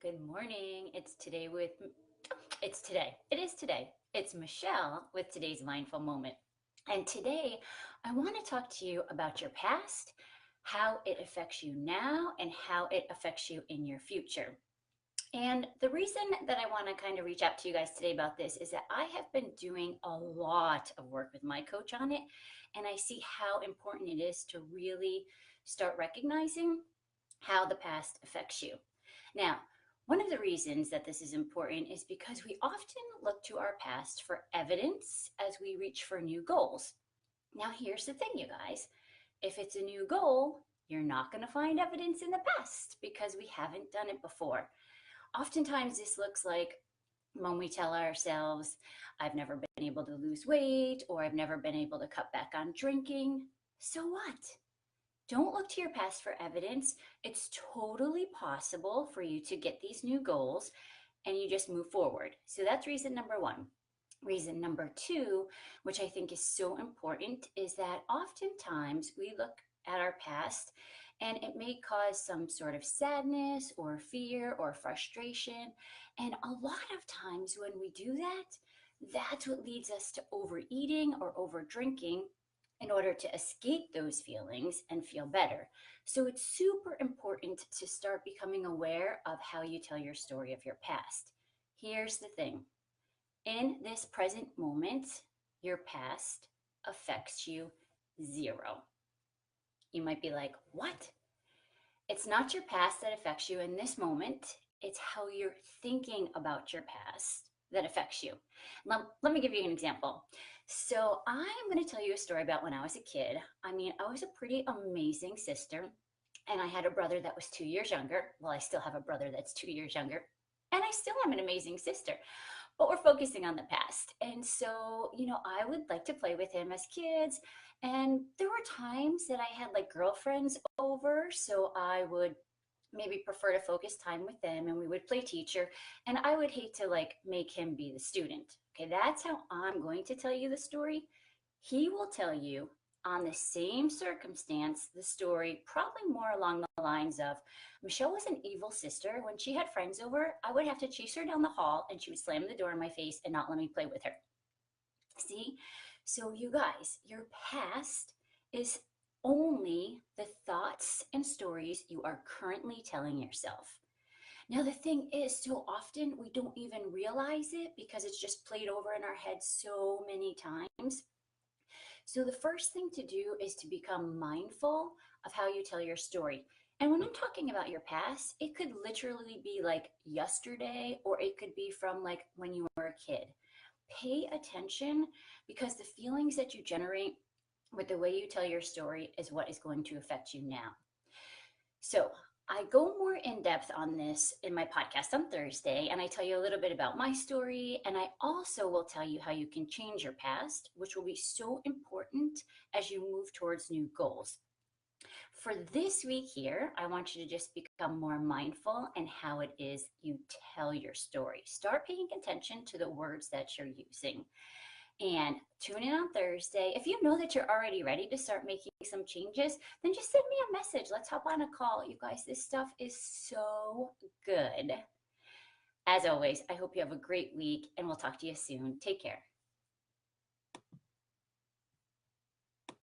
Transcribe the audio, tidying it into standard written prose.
Good morning. It's today. It is today. It's Michelle with today's mindful moment. And today I want to talk to you about your past, how it affects you now, and how it affects you in your future. And the reason that I want to kind of reach out to you guys today about this is that I have been doing a lot of work with my coach on it, and I see how important it is to really start recognizing how the past affects you. Now, one of the reasons that this is important is because we often look to our past for evidence as we reach for new goals. Now, here's the thing, you guys. If it's a new goal, you're not going to find evidence in the past because we haven't done it before. Oftentimes, this looks like when we tell ourselves, I've never been able to lose weight, or I've never been able to cut back on drinking. So what? Don't look to your past for evidence. It's totally possible for you to get these new goals and you just move forward. So that's reason number one. Reason number two, which I think is so important, is that oftentimes we look at our past and it may cause some sort of sadness or fear or frustration. And a lot of times when we do that, that's what leads us to overeating or over drinking in order to escape those feelings and feel better. So it's super important to start becoming aware of how you tell your story of your past. Here's the thing. In this present moment, your past affects you zero. You might be like, what? It's not your past that affects you in this moment. It's how you're thinking about your past that affects you. Let me give you an example. So I'm going to tell you a story about when I was a kid. I mean, I was a pretty amazing sister, and I had a brother that was 2 years younger. Well, I still have a brother that's 2 years younger, and I still am an amazing sister. But we're focusing on the past. And so, I would like to play with him as kids. And there were times that I had like girlfriends over, so I would maybe prefer to focus time with them and we would play teacher, and I would hate to like make him be the student. Okay, that's how I'm going to tell you the story. He will tell you on the same circumstance the story, probably more along the lines of, Michelle was an evil sister. When she had friends over, I would have to chase her down the hall and she would slam the door in my face and not let me play with her. See? So you guys, your past is only the thoughts and stories you are currently telling yourself. Now, the thing is, so often we don't even realize it because it's just played over in our head so many times. So the first thing to do is to become mindful of how you tell your story. And when I'm talking about your past, it could literally be like yesterday, or it could be from like when you were a kid. Pay attention, because the feelings that you generate with the way you tell your story is what is going to affect you now. So I go more in depth on this in my podcast on Thursday, and I tell you a little bit about my story. And I also will tell you how you can change your past, which will be so important as you move towards new goals. For this week here, I want you to just become more mindful in how it is you tell your story. Start paying attention to the words that you're using. And tune in on Thursday. If you know that you're already ready to start making some changes, then just send me a message. Let's hop on a call. You guys, this stuff is so good. As always, I hope you have a great week, and we'll talk to you soon. Take care.